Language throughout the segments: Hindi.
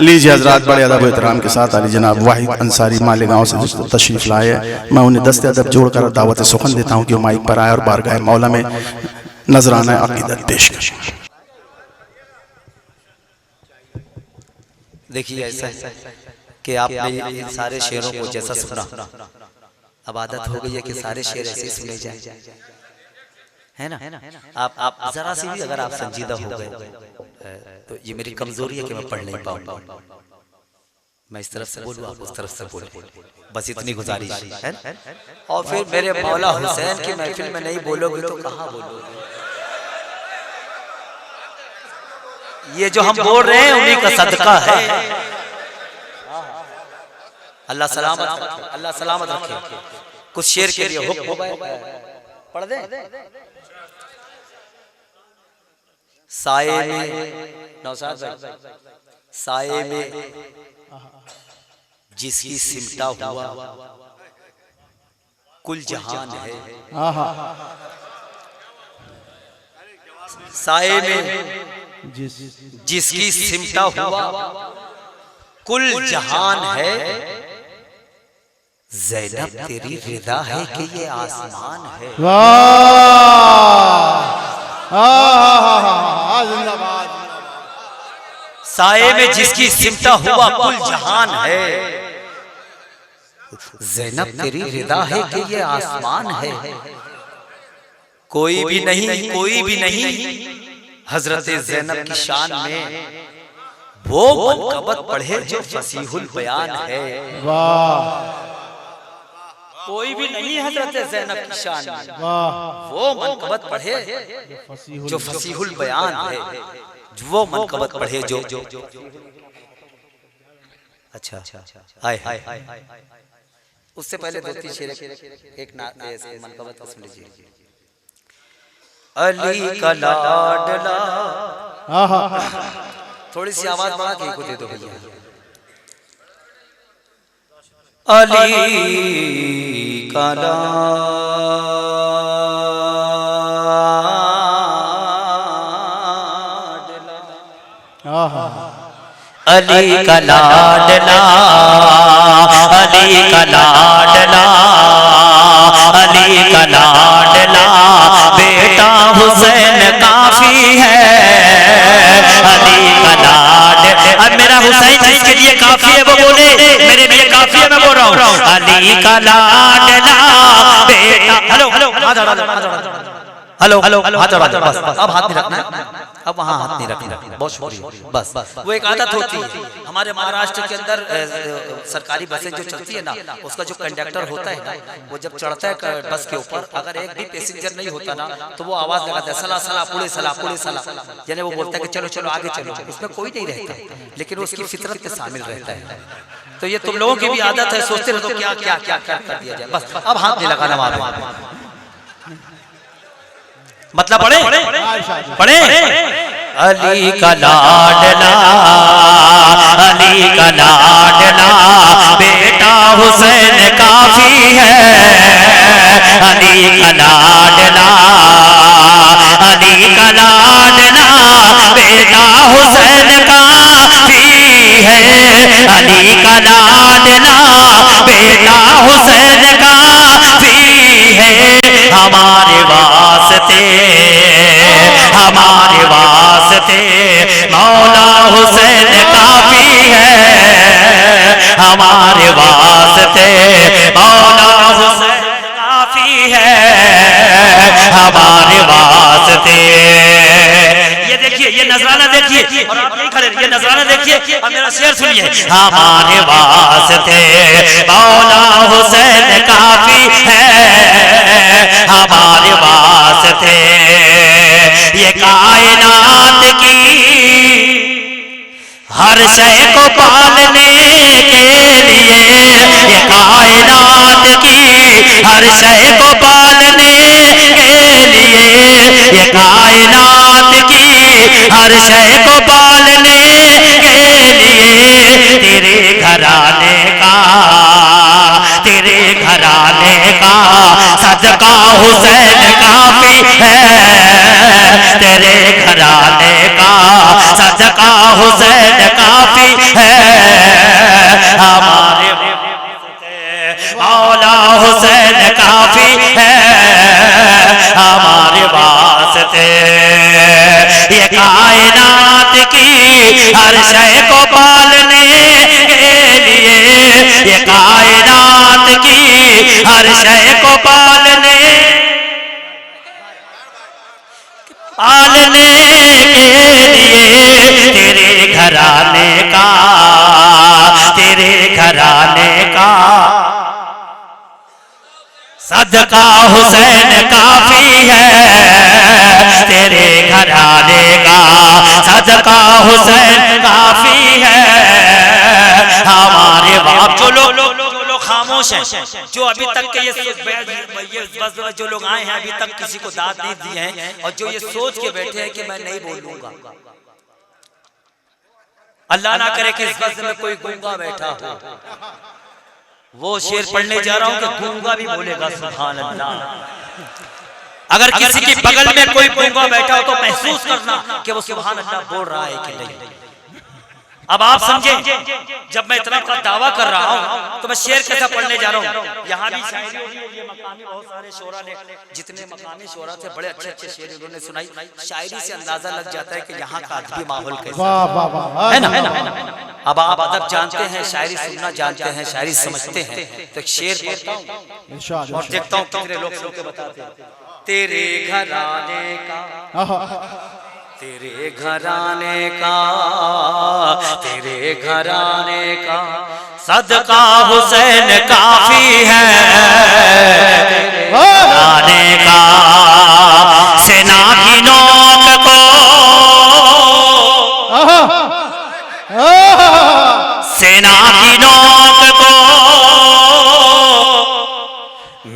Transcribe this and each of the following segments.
लीजिए हजरात, बड़े अदब एहतराम के साथ अली जनाब वाहिद अंसारी मालेगांव से तशरीफ लाए। मैं उन्हें दस्ते अदब जोड़कर दावत सुखन देता हूँ कि वो माइक पर आए और बारगाह मौला में नजराना अकीदत पेश करें। देखिए ऐसा कि आपने इन सारे शेरों को जैसा सुना, अब आदत हो गई है कि सारे शेर ऐसे सुने जाए, है ना। आप जरा सी भी अगर आप संजीदा हो गए तो ये मेरी कमजोरी है कि मैं पढ़ नहीं पाऊंगा। मैं इस तरफ से बोलूं, आप उस तरफ से बोलें, बस इतनी गुजारिश है। और फिर मेरे मौला हुसैन की महफिल में नहीं बोलोगे तो कहाँ बोलोगे। ये जो हम बोल रहे हैं उन्हीं का सदका है। अल्लाह सलामत रखे। कुछ शेर के लिए हुक्म पढ़ दे। साए में नौसाद भाई, साए में जिसकी सिमटा हुआ कुल जहान है। साए में जिसकी सिमटा हुआ कुल जहान है। ज़ैनब तेरी रिदा है कि ये आसमान है। साए में जिसकी सिमटा हुआ कुल जहान है। ज़ैनब तेरी रिदा है कि ये आसमान है। कोई भी नहीं हजरत ज़ैनब की शान में वो मनकबत पढ़े जो फसीहुल बयान है। कोई भी नहीं हजरत ज़ैनब की शान में वो मनकबत पढ़े जो फसीहुल बयान है। वो मनकबत पढ़े जो अच्छा आए। उससे पहले दो तीन शेर एक मनकबत सुन लीजिए। अली का लाडला, थोड़ी सी आवाज बढ़ा के को दे दो भैया। अली का अली का लाडला, अली का लाडला, अली का लाडला, बेटा हुसैन काफी है। अली का लाड, अब मेरा हुसैन जिसके लिए काफी है वो बोले, मेरे लिए काफी है मैं बोल रहा हूँ। अली का लाडला बेटा, हेलो हाथ बढ़ा, बस अब हाथ नहीं रखना है, अब वहाँ हाथ नहीं रखना, बहुत शुक्रिया। बस वो एक आदत होती है हमारे महाराष्ट्र के अंदर, सरकारी बसें जो चलती है ना, उसका जो कंडक्टर होता है ना, वो जब चढ़ता है बस के ऊपर, अगर एक भी पैसेंजर नहीं होता ना तो वो आवाज लगाता है सला सला पुड़े सला पुड़े सला, यानी वो बोलता है कि चलो चलो आगे चलो। उसमें कोई नहीं रहता, लेकिन उसकी फितरत में शामिल रहता है। तो ये तुम लोगों की भी आदत है, सोचते रहो क्या क्या क्या क्या कर दिया जाए। बस अब हाथ नहीं लगाना वहां, मतलब पढ़े अली का लाडला, अली का लाडला, बेटा हुसैन काफी है। अली का लाडला, अली का लाडला, बेटा हुसैन काफी है। अली का लाडला, बेटा हुसैन काफी है। हमारे वास्ते मौला हुसैन काफी है। हमारे वास्ते मौला हुसैन काफी है। हमारे वास्ते ये देखिए, ये नजराना देखिए, और आप नहीं खड़े, ये नजराना देखिए और मेरा शेर सुनिए। हमारे वास्ते मौला हुसैन काफी है। हमारे वास्ते ये कायनात की हर शय को पालने के लिए, ये कायनात की हर शय को पालने के लिए, ये कायनात की हर शय को पालने के लिए, तेरे घराने का सदका हुसैन काफी है। तेरे घराने का सदका हुसैन काफी है। ये कायनात की हर शय को पालने के लिए, ये कायनात की हर शय को पालने के लिए तेरे घराने का सदका हुसैन काफी है, तेरे घराने का सदका हुसैन काफी है। हमारे बाप जो लोग खामोश हैं, जो अभी तक के ये जो लोग आए हैं अभी तक किसी को दाद नहीं दिए हैं, और जो ये सोच के बैठे हैं कि मैं नहीं बोलूंगा, अल्लाह ना करे कि इस वक्त में कोई गूंगा बैठा हो। वो शेर पढ़ने जा रहा हूं कि गूंगा भी बोलेगा सुभान अल्लाह। अगर किसी के बगल में कोई गूंगा बैठा हो तो महसूस करना कि वो सुभान अल्लाह बोल रहा है कि नहीं। अब आप समझे, जब मैं इतना बड़ा दावा कर रहा हूं तो मैं शेर कैसा पढ़ने जा रहा हूं। यहाँ भी शायरी होगी, ये मकामी बहुत सारे शोरा ने, जितने मकामी शोरा थे बड़े अच्छे अच्छे शेर उन्होंने सुनाई। शायरी से अंदाजा लग जाता है कि यहाँ का अदबी माहौल कैसा है ना। अब आप अदब जानते हैं, शायरी सुनना जानते हैं, शायरी समझते हैं, तो एक शेर पढ़ता हूं और देखता हूं कितने लोग सुन के बताते हैं। तेरे घराने का, तेरे घराने का, तेरे घराने का सदका हुसैन काफी है, तेरे घराने का सेना की नोक को, सेना की नोक को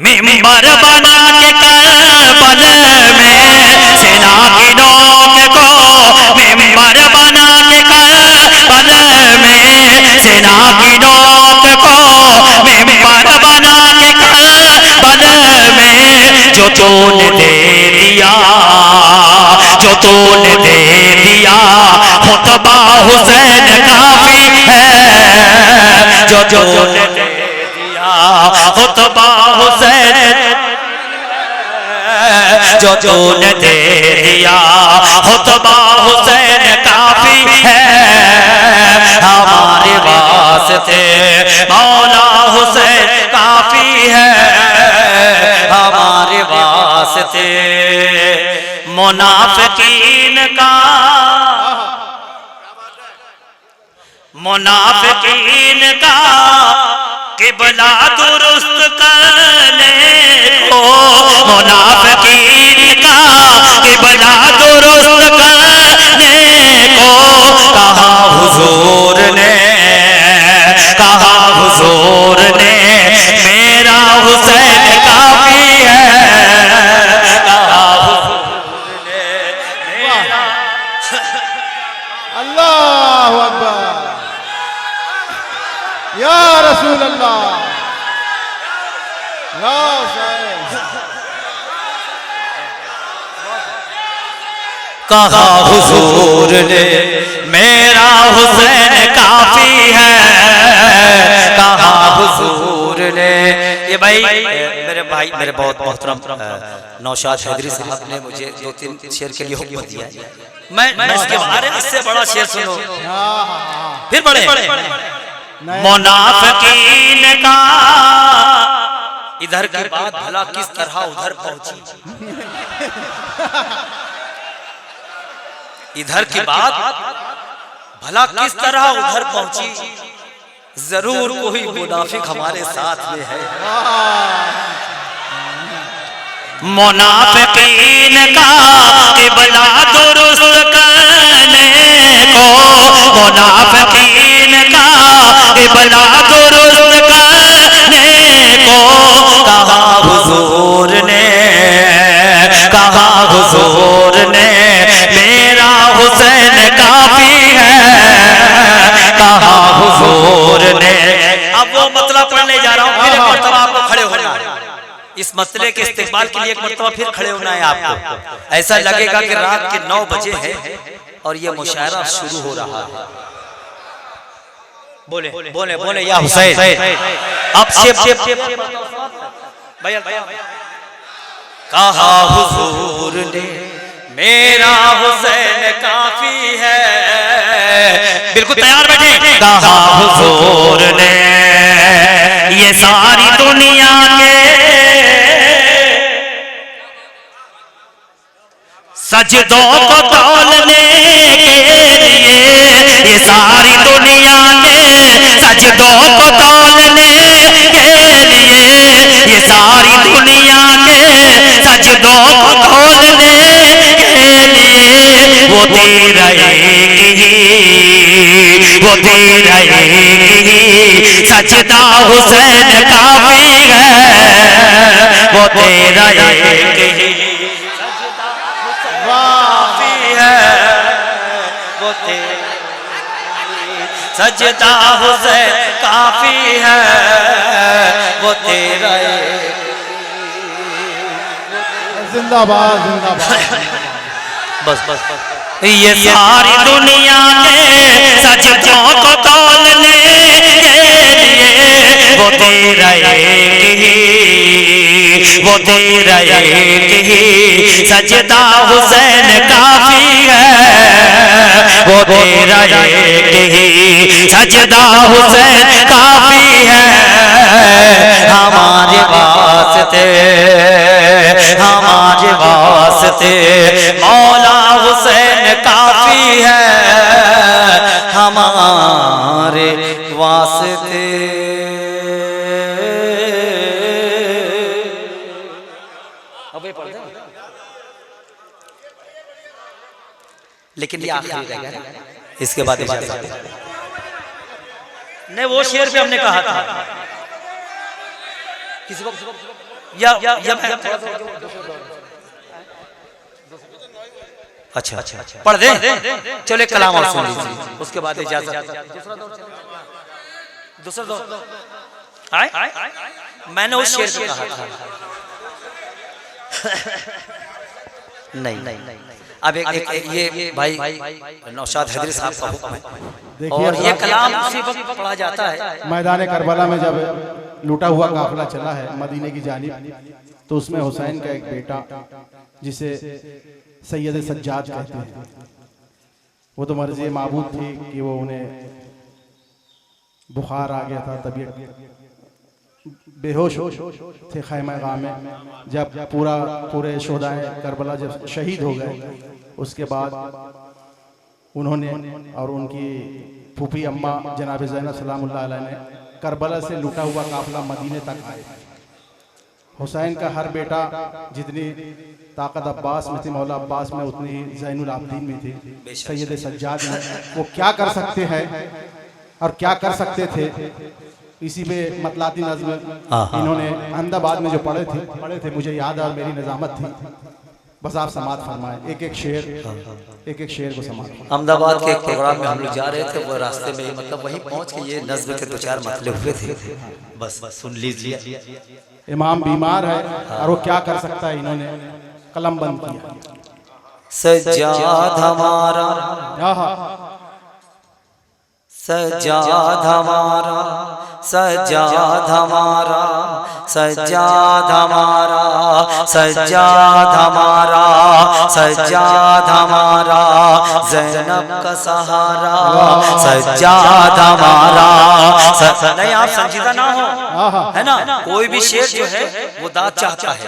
मिंबर बना के करबल में, सेना की नोक को मिंबर बना के करबल में, सेना की नोक को मिंबर बना के करबल में, जो तूने दे दिया, जो तूने दे दिया खुतबा हुसैन काफी है, जो तूने दे दिया खुतबा हुसैन, जो तूने दे दिया खुतबा हुसैन काफी है। हमारे वास्ते मौला हुसैन काफी है, हमारे वास्ते मुनाफिकीन का, मुनाफिकीन का किबला दुरुस्त करने को, मुनाफिकीन का किबला दुरुस्त करने को कहा हुजूर ने, कहा हुजूर ने मेरा हुसैन काफी है, कहा हुजूर ने मेरा। अल्लाहु अकबर या रसूल अल्लाह, या हुसैन। कहा हुजूर ने मेरा हुसैन काफी है, कहा हुजूर ने। ये भाई मेरे भाई, मेरे बहुत मोहतरम नौशाद हैदरी साहब ने मुझे 2-3 शेर के लिए हुक्म दिया है। मैं इसके बारे में इससे बड़ा शेर सुनो फिर बड़े। मुनाफिकीन का इधर की बात भला किस तरह उधर पहुंची, इधर की बात भला किस तरह उधर पहुंची, जरूर कोई मुनाफिक हमारे साथ में है। मुनाफिकीन का किबला दुरुस्त करने को, मुनाफिकीन का किबला दुरुस्त करने को कहा हुजूर ने, कहा हुजूर ने मेरा हुसैन काफी है, कहा हुजूर ने। अब वो मतलब पढ़ने जा रहा हूँ, फिर एक मरतबा आपको खड़े होना है, इस मसले के इस्तेमाल के लिए एक मरतबा फिर खड़े होना है आपको। ऐसा लगेगा कि रात के 9 बजे है और ये मुशायरा शुरू हो रहा है। बोले बोले बोले या हुसैन। अब से भैया कहा हुजूर ने मेरा हुसैन काफी है। बिल्कुल तैयार बैठे। कहा हुजूर ने ये सारी दुनिया के सजदों को तौलने के लिए, ये सारी दुनिया के सजदों को तौलने के लिए, ये सारी दुनिया के सजदों को तौलने के लिए वो दे रहेगी, वो दे रहेगी। सजदा हुसैन काफी है, वो दे रहेगी। सजदा हुसैन काफी है, वो तेरा। जिंदाबाद जिंदाबाद। बस बस बस। ये सारी दुनिया के सजदों को तौलने के लिए वो तेरा वो तेरा सजदा हुसैन काफी है, वो तेरा सजदा हुसैन काफी है। हमारे वास्ते, हमारे वास्ते मौला हुसैन काफी है, हमारे वास्ते। लेकिन ये आखिरी रहेगा, इसके बाद नहीं। वो शेर पे हमने कहा था किसी को या अच्छा अच्छा पढ़ दे। चलो कलाम और सुन लीजिए, उसके बाद इजाजत। दूसरा दौर मैंने उस शेर पे कहा था नहीं। अब एक ये भाई नौशाद हैदरी साहब का हुक्म है और ये कलाम उसी वक्त पढ़ा जाता है। मैदान करबला में जब लूटा हुआ काफिला चला है मदीने की जानिब, तो उसमें हुसैन का एक बेटा जिसे सैयद सज्जाद कहते हैं, वो तो मर्ज़ी माबूद थी कि वो उन्हें बुखार आ गया था, तबीयत बेहोश थे खैमा गाह में। जब पूरे शोहदाए करबला जब शहीद हो गए, उसके बाद उन्होंने और उनकी फूफी अम्मा जनाब ज़ैनब सलामुल्लाह अलैहा ने करबला से लूटा हुआ काफिला मदीने तक आए। हुसैन का हर बेटा जितनी ताकत अब्बास में थी, मौला अब्बास में, उतनी ही ज़ैनुल आबिदीन में थी, सैयद सज्जाद में। वो क्या कर सकते हैं और क्या कर सकते थे, इसी पे मतलाती नज़्म इन्होंने अहमदाबाद में जो पढ़े थे, मुझे याद है, मेरी निज़ामत थी। बस आप समात फरमाएं, एक एक शेर को समात। अहमदाबाद के एक प्रोग्राम में हम लोग जा रहे थे, वो रास्ते में मतलब वहीं पहुंच के ये नज़्म के दो चार मतले हुए थे। बस सुन लीजिए। इमाम बीमार है और वो क्या कर सकता है, इन्होंने कलम बंद किया। सज्जाद हमारा, सज्जाद हमारा, सज्जाद हमारा, सज्जाद हमारा, सज्जाद हमारा, सज्जाद हमारा, ज़ैनब का सहारा, सज्जाद हमारा। नहीं आप संजीदा ना हो, है ना। कोई भी शेर जो है वो दाद चाहता है,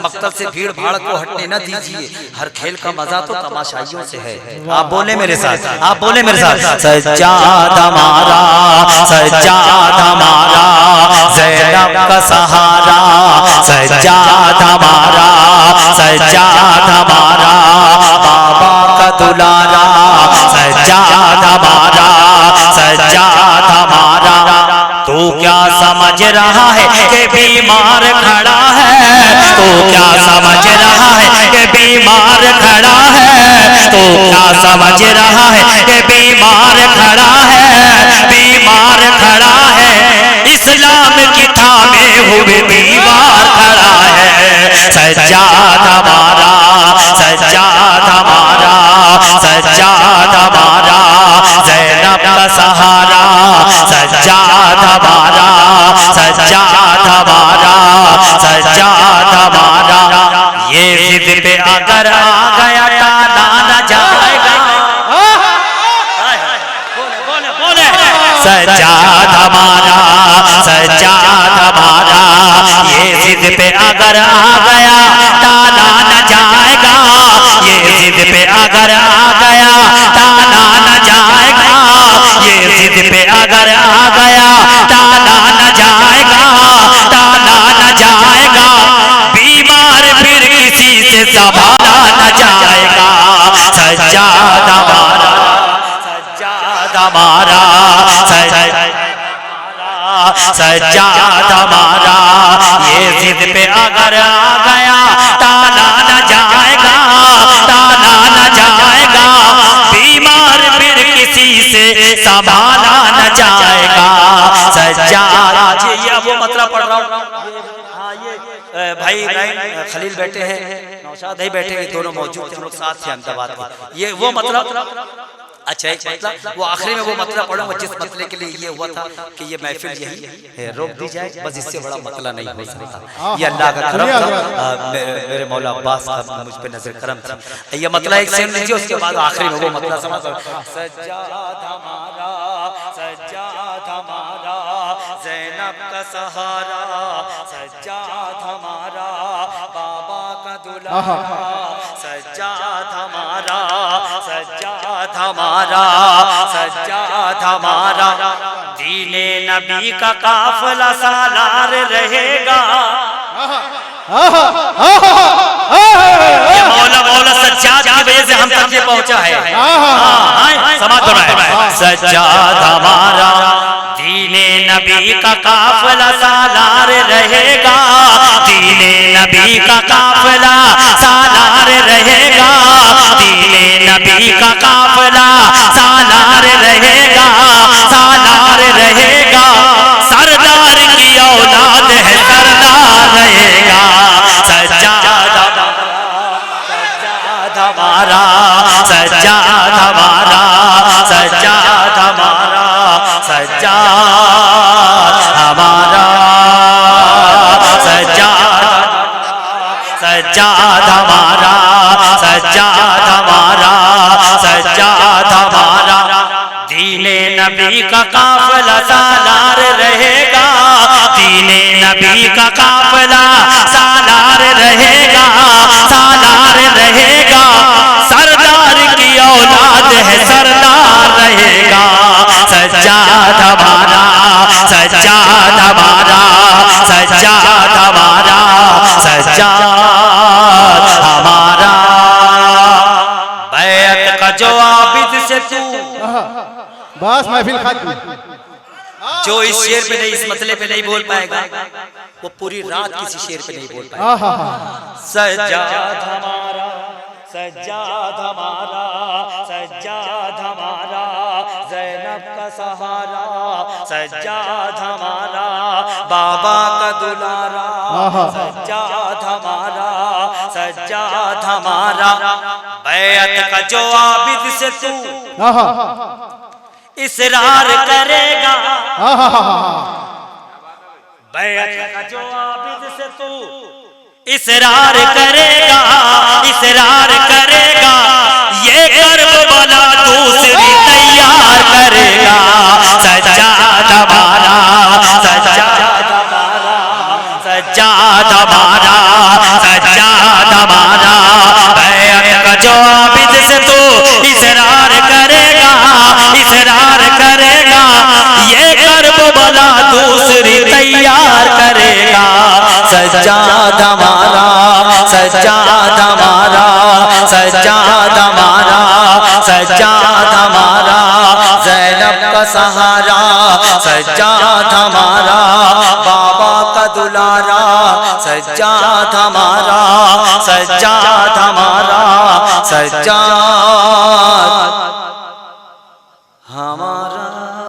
मक्तल से भीड़ भाड़ को हटने न दीजिए। हर खेल का मजा तो तमाशाइयों से है। आप बोले मेरे साथ, आप बोले मेरे साथ। सज्जाद हमारा, सज्जाद हमारा, ज़ैनब का सहारा, सज्जाद हमारा, सज्जाद हमारा, बाबा का दुलारा, सज्जाद हमारा, सज्जाद हमारा। तू क्या समझ रहा है कि बीमार खड़ा है, तू क्या समझ रहा है कि बीमार खड़ा है, तू क्या समझ रहा है कि बीमार खड़ा है, बीमार खड़ा है। इस्लाम की थामे हुए दीवार खड़ा है। सज्जाद हमारा, सज्जाद हमारा, सज्जाद हमारा, ज़ैनब का सहारा, सज्जाद हमारा, सज्जाद हमारा, सज्जाद हमारा। ये जिद पे अगर आ गया टाला न जाएगा। बोले बोले सज्जाद हमारा, सज्जाद हमारा, ये जिद पे अगर आ गया टाला न जाएगा, ये जिद पे अगर आ गया टाला न जाएगा, ये जिद पे अगर आ गया टाला न जाएगा, टाला न जाएगा, बीमार फिर किसी से संभाला न जाएगा। सज्जाद हमारा, सज्जाद हमारा, सज्जाद हमारा, ये जिद पे अगर आ गया टाला न जाएगा, टाला न जाएगा, बीमार फिर किसी से संभाला न जाएगा। सज्जाद ये वो मतलब पढ़ रहा हूँ। भाई इब्राहिम खलील बैठे हैं, नौशाद ही बैठे हैं, दोनों मौजूद थे, हम लोग साथ थे अहमदाबाद में। ये वो मतलब अच्छा एक मतलब वो आखिरी में वो मतलब पढ़ूंगा जिस मसले के लिए ये हुआ था कि ये महफिल यही है, रोक दी जाए, बस इससे बड़ा मसला नहीं हो सकता। ये अल्लाह का करम था, मेरे मौला अब्बास का मुझ पे नजर करम था। ये मतलब एक सुन लीजिए, उसके बाद आखिरी में वो मतलब समझ। सज्जाद हमारा, सज्जाद हमारा, ज़ैनब का सहारा, सज्जाद हमारा, बाबा का दुल्हा, सज्जाद हमारा, सज्जाद हमारा, सज्जाद हमारा, दीने नबी का काफिला सालार रहेगा। ये मौला मौला सज्जाद की वजह से हम तक ये पहुंचा है। समाज बनाए सज्जाद हमारा, दीने नबी का काफिला सालार रहेगा, दीने नबी का काफिला सालार रहेगा, दीने नबी का काफिला सालार रहेगा, सालार रहेगा, सरदार की औलाद है सरदार रहेगा। सज्जाद हमारा, सज्जाद हमारा, सज्जाद हमारा, सज्जाद हमारा, सज्जाद, सज्जाद हमारा, सज्जाद हमारा, सज्जाद हमारा, दीने नबी का काफिला सालार रहेगा, दीने नबी का काफिला सालार रहेगा, सालार रहेगा, सरदार की औलाद है सरदार रहेगा। सज्जाद हमारा, सज्जाद हमारा, सज्जाद हमारा, सज्जाद हमारा, बैत का जो आबिद से तू, बस महफिल खत्म। जो इस शेर पे नहीं, इस मतले पे नहीं बोल पाएगा, वो पूरी रात किसी शेर पे नहीं बोल पाएगा। सज्जाद हमारा, सज्जाद हमारा, सज्जाद हमारा, ज़ैनब का सहारा, सज्जाद हमारा, बाबा का दुलारा, सज्जाद हमारा, सज्जाद हमारा, बैत का जो आबिद से तू इसरार करेगा, बैत का जो आबिद से तू इसरार करेगा, इसरार करेगा, ये करबला दूसरी तैयार करेगा। सज्जाद हमारा, सज्जाद हमारा, सज्जाद हमारा, सज्जाद हमारा, बैत का जो आबिद से तू इसरार करेगा, इसरार करेगा, ये करबला दूसरी तैयार करेगा। सज्जाद हमारा, सज्जाद हमारा, सज्जाद हमारा, सज्जाद हमारा, ज़ैनब का सहारा, सज्जाद हमारा, बाबा का दुलारा, सज्जाद हमारा, सज्जाद हमारा, सज्जाद